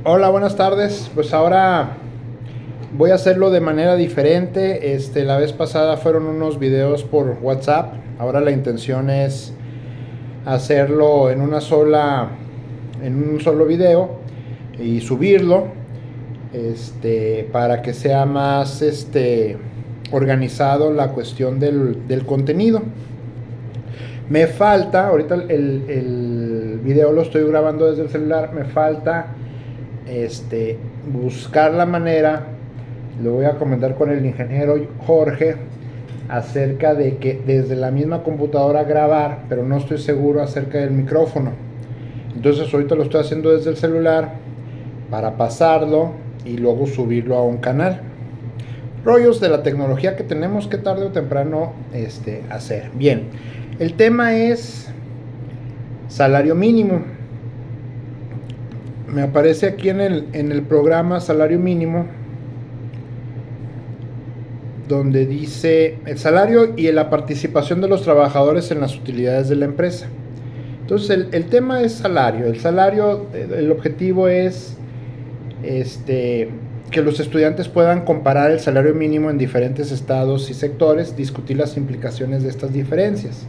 Hola, buenas tardes. Pues ahora voy a hacerlo de manera diferente. La vez pasada fueron unos videos por WhatsApp. Ahora la intención es hacerlo en un solo video y subirlo, para que sea más, organizado la cuestión del contenido. Me falta, ahorita el video lo estoy grabando desde el celular, me falta este, buscar la manera. Lo voy a comentar con el ingeniero Jorge acerca de que desde la misma computadora grabar, pero no estoy seguro acerca del micrófono. Entonces ahorita lo estoy haciendo desde el celular para pasarlo y luego subirlo a un canal. Rollos de la tecnología que tenemos que tarde o temprano hacer. Bien, el tema es salario mínimo. Me aparece aquí en el programa salario mínimo, donde dice el salario y la participación de los trabajadores en las utilidades de la empresa. Entonces el tema es salario. El objetivo es que los estudiantes puedan comparar el salario mínimo en diferentes estados y sectores, discutir las implicaciones de estas diferencias.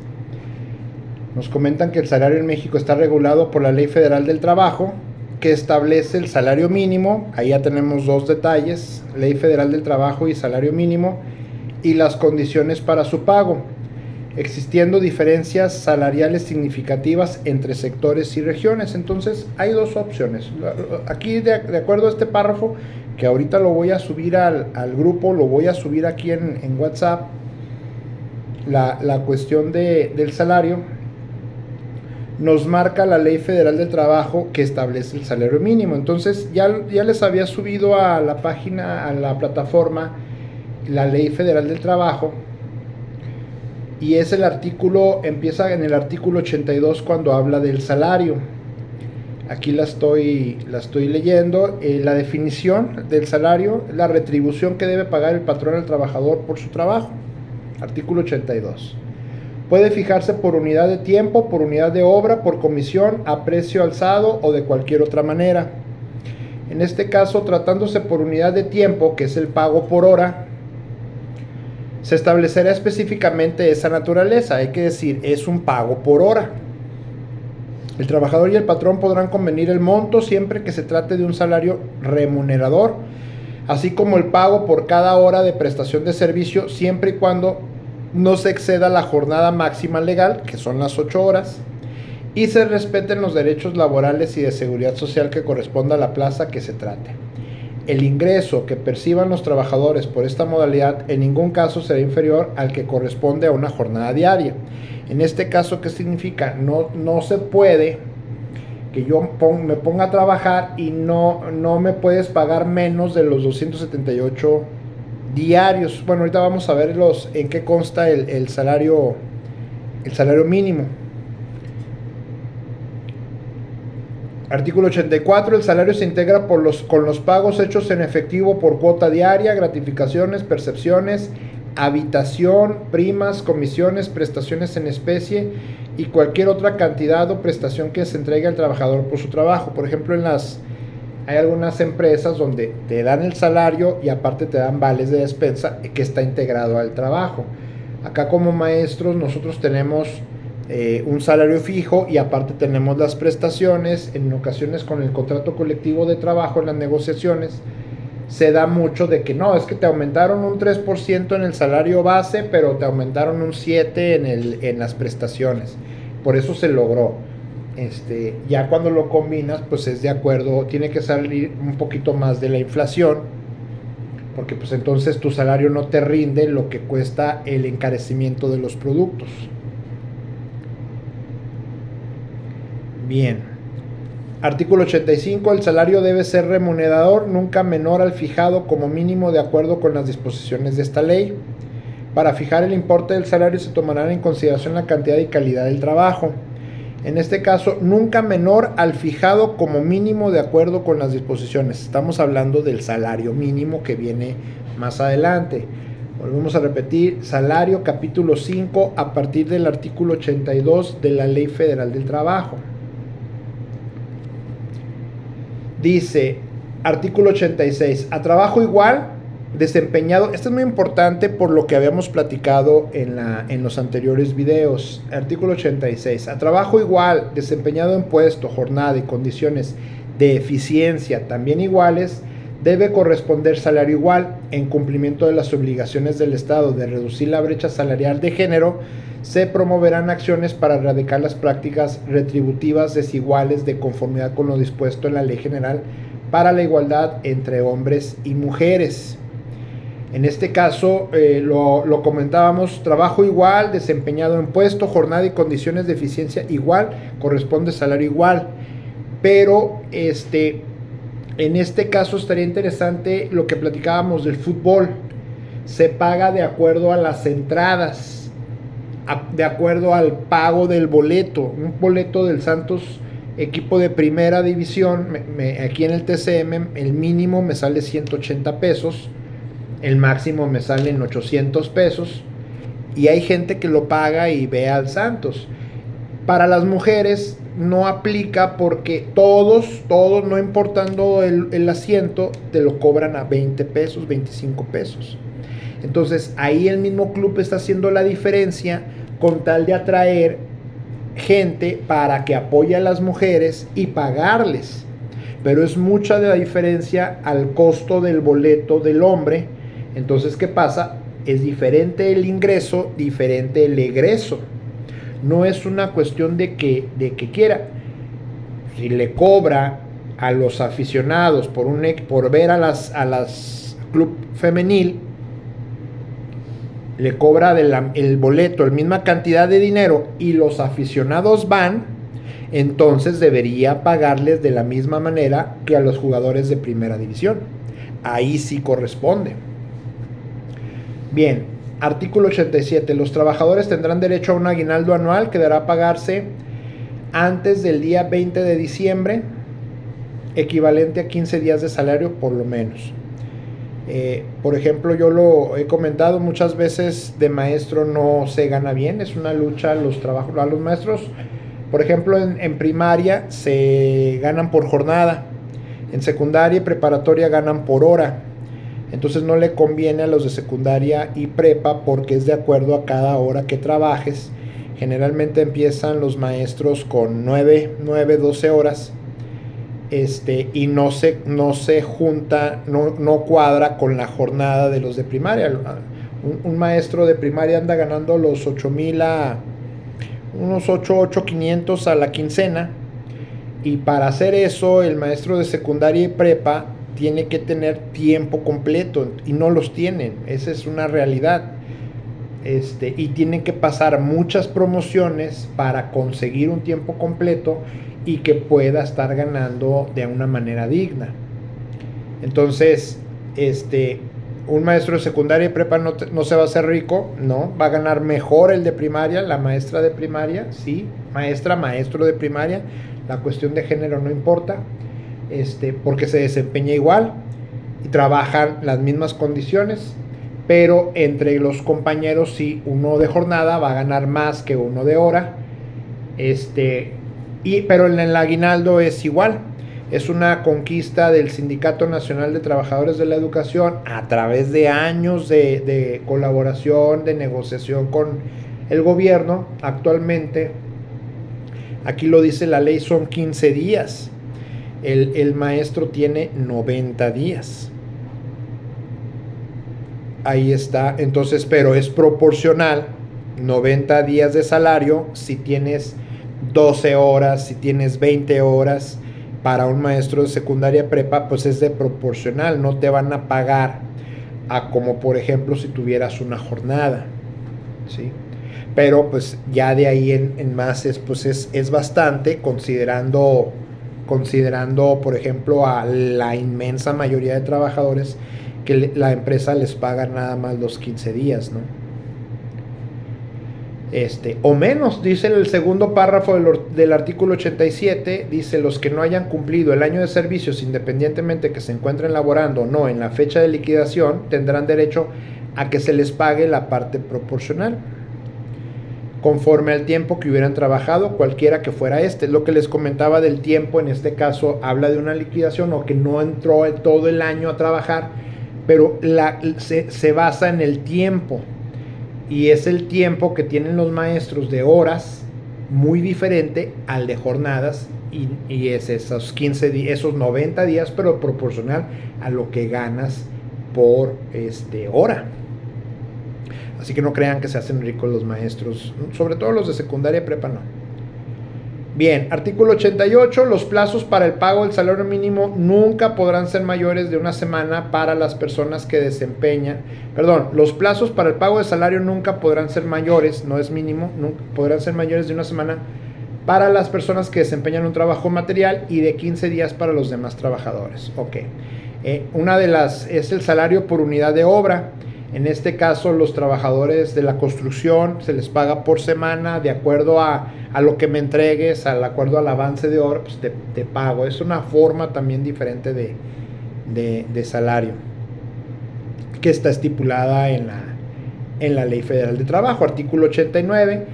Nos comentan que el salario en México está regulado por la Ley Federal del Trabajo, que establece el salario mínimo. Ahí ya tenemos dos detalles: Ley Federal del Trabajo y salario mínimo, y las condiciones para su pago, existiendo diferencias salariales significativas entre sectores y regiones. Entonces hay dos opciones. Aquí, de acuerdo a este párrafo, que ahorita lo voy a subir al grupo, lo voy a subir aquí en WhatsApp, la cuestión del salario nos marca la Ley Federal del Trabajo, que establece el salario mínimo. Entonces ya les había subido a la página, a la plataforma, la Ley Federal del Trabajo, y es el artículo, empieza en el artículo 82 cuando habla del salario. Aquí la estoy leyendo. La definición del salario: la retribución que debe pagar el patrón al trabajador por su trabajo. Artículo 82. Puede fijarse por unidad de tiempo, por unidad de obra, por comisión, a precio alzado o de cualquier otra manera. En este caso, tratándose por unidad de tiempo, que es el pago por hora, se establecerá específicamente esa naturaleza. Hay que decir, es un pago por hora. El trabajador y el patrón podrán convenir el monto siempre que se trate de un salario remunerador, así como el pago por cada hora de prestación de servicio, siempre y cuando no se exceda la jornada máxima legal, que son las 8 horas, y se respeten los derechos laborales y de seguridad social que corresponda a la plaza que se trate. El ingreso que perciban los trabajadores por esta modalidad en ningún caso será inferior al que corresponde a una jornada diaria. En este caso, ¿qué significa? No se puede que yo me ponga a trabajar y no me puedes pagar menos de los 278 diarios. Bueno, ahorita vamos a ver en qué consta el salario mínimo. Artículo 84. El salario se integra con los pagos hechos en efectivo por cuota diaria, gratificaciones, percepciones, habitación, primas, comisiones, prestaciones en especie y cualquier otra cantidad o prestación que se entregue al trabajador por su trabajo. Por ejemplo, hay algunas empresas donde te dan el salario y aparte te dan vales de despensa, que está integrado al trabajo. Acá, como maestros, nosotros tenemos un salario fijo y aparte tenemos las prestaciones. En ocasiones, con el contrato colectivo de trabajo, en las negociaciones se da mucho de que no, es que te aumentaron un 3% en el salario base, pero te aumentaron un 7% en las prestaciones. Por eso se logró. Ya cuando lo combinas, pues es de acuerdo, tiene que salir un poquito más de la inflación, porque pues entonces tu salario no te rinde lo que cuesta el encarecimiento de los productos. Bien. Artículo 85. El salario debe ser remunerador, nunca menor al fijado como mínimo, de acuerdo con las disposiciones de esta ley. Para fijar el importe del salario se tomarán en consideración la cantidad y calidad del trabajo. En este caso, nunca menor al fijado como mínimo, de acuerdo con las disposiciones. Estamos hablando del salario mínimo, que viene más adelante. Volvemos a repetir: salario, capítulo 5, a partir del artículo 82 de la Ley Federal del Trabajo. Dice, artículo 86, a trabajo igual desempeñado, esto es muy importante por lo que habíamos platicado en los anteriores videos. Artículo 86, a trabajo igual desempeñado en puesto, jornada y condiciones de eficiencia también iguales, debe corresponder salario igual. En cumplimiento de las obligaciones del Estado de reducir la brecha salarial de género, se promoverán acciones para erradicar las prácticas retributivas desiguales de conformidad con lo dispuesto en la Ley General para la Igualdad entre Hombres y Mujeres. En este caso, lo comentábamos, trabajo igual, desempeñado en puesto, jornada y condiciones de eficiencia igual, corresponde salario igual. Pero en este caso estaría interesante lo que platicábamos del fútbol. Se paga de acuerdo a las entradas, de acuerdo al pago del boleto. Un boleto del Santos, equipo de primera división, aquí en el TCM, el mínimo me sale 180 pesos. El máximo me sale en 800 pesos. Y hay gente que lo paga y ve al Santos. Para las mujeres no aplica porque todos, no importando el asiento, te lo cobran a 20 pesos, 25 pesos. Entonces ahí el mismo club está haciendo la diferencia con tal de atraer gente para que apoye a las mujeres y pagarles. Pero es mucha de la diferencia al costo del boleto del hombre. Entonces, ¿qué pasa? Es diferente el ingreso, diferente el egreso. No es una cuestión de que quiera. Si le cobra a los aficionados por ver a las club femenil, le cobra el boleto la misma cantidad de dinero y los aficionados van, entonces debería pagarles de la misma manera que a los jugadores de primera división. Ahí sí corresponde. Bien, artículo 87. Los trabajadores tendrán derecho a un aguinaldo anual que deberá pagarse antes del día 20 de diciembre, equivalente a 15 días de salario por lo menos. Por ejemplo, yo lo he comentado muchas veces, de maestro no se gana bien, es una lucha los trabajos a los maestros. Por ejemplo, en primaria se ganan por jornada, en secundaria y preparatoria ganan por hora. Entonces no le conviene a los de secundaria y prepa porque es de acuerdo a cada hora que trabajes. Generalmente empiezan los maestros con 12 horas. Y no se junta, no cuadra con la jornada de los de primaria. Un maestro de primaria anda ganando los 8,000 a unos 8,500 a la quincena, y para hacer eso el maestro de secundaria y prepa tiene que tener tiempo completo y no los tienen. Esa es una realidad. Y tienen que pasar muchas promociones para conseguir un tiempo completo y que pueda estar ganando de una manera digna. Entonces, un maestro de secundaria y prepa no se va a hacer rico, no, va a ganar mejor el de primaria, la maestra de primaria, sí, maestro de primaria, la cuestión de género no importa, porque se desempeña igual y trabajan las mismas condiciones, pero entre los compañeros sí, uno de jornada va a ganar más que uno de hora, pero en el aguinaldo es igual. Es una conquista del Sindicato Nacional de Trabajadores de la Educación a través de años de colaboración, de negociación con el gobierno. Actualmente, aquí lo dice la ley, son 15 días. El maestro tiene 90 días. Ahí está. Entonces, pero es proporcional. 90 días de salario si tienes 12 horas, si tienes 20 horas. Para un maestro de secundaria prepa, pues es de proporcional, no te van a pagar a como por ejemplo si tuvieras una jornada, ¿sí? Pero pues ya de ahí en más es bastante, considerando por ejemplo a la inmensa mayoría de trabajadores que la empresa les paga nada más los 15 días, ¿no? O menos, dice el segundo párrafo del artículo 87, dice: los que no hayan cumplido el año de servicios, independientemente que se encuentren laborando o no en la fecha de liquidación, tendrán derecho a que se les pague la parte proporcional. conforme al tiempo que hubieran trabajado, cualquiera que fuera este. Lo que les comentaba del tiempo, en este caso habla de una liquidación o que no entró todo el año a trabajar, pero se basa en el tiempo, y es el tiempo que tienen los maestros de horas muy diferente al de jornadas, y es esos 15 días, esos 90 días, pero proporcional a lo que ganas por hora. Así que no crean que se hacen ricos los maestros, sobre todo los de secundaria y prepa, no. Bien, artículo 88, los plazos para el pago del salario mínimo nunca podrán ser mayores de una semana para las personas que desempeñan, los plazos para el pago de salario nunca podrán ser mayores, no es mínimo, nunca podrán ser mayores de una semana para las personas que desempeñan un trabajo material y de 15 días para los demás trabajadores. Ok. Una de las es el salario por unidad de obra. En este caso, los trabajadores de la construcción se les paga por semana de acuerdo a lo que me entregues, de acuerdo al avance de obra, pues te pago. Es una forma también diferente de salario que está estipulada en la Ley Federal de Trabajo. Artículo 89,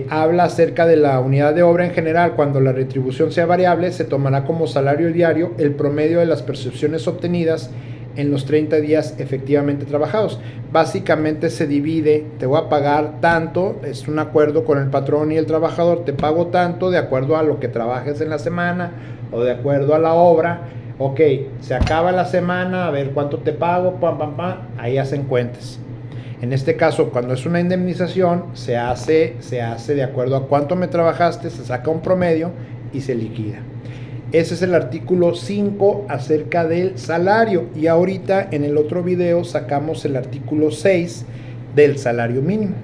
habla acerca de la unidad de obra en general. Cuando la retribución sea variable, se tomará como salario diario el promedio de las percepciones obtenidas en los 30 días efectivamente trabajados. Básicamente se divide, te voy a pagar tanto, es un acuerdo con el patrón y el trabajador, te pago tanto de acuerdo a lo que trabajes en la semana o de acuerdo a la obra. Ok, se acaba la semana, a ver cuánto te pago, ahí hacen cuentas. En este caso, cuando es una indemnización, se hace de acuerdo a cuánto me trabajaste, se saca un promedio y se liquida. Ese es el artículo 5 acerca del salario. Y ahorita en el otro video sacamos el artículo 6 del salario mínimo.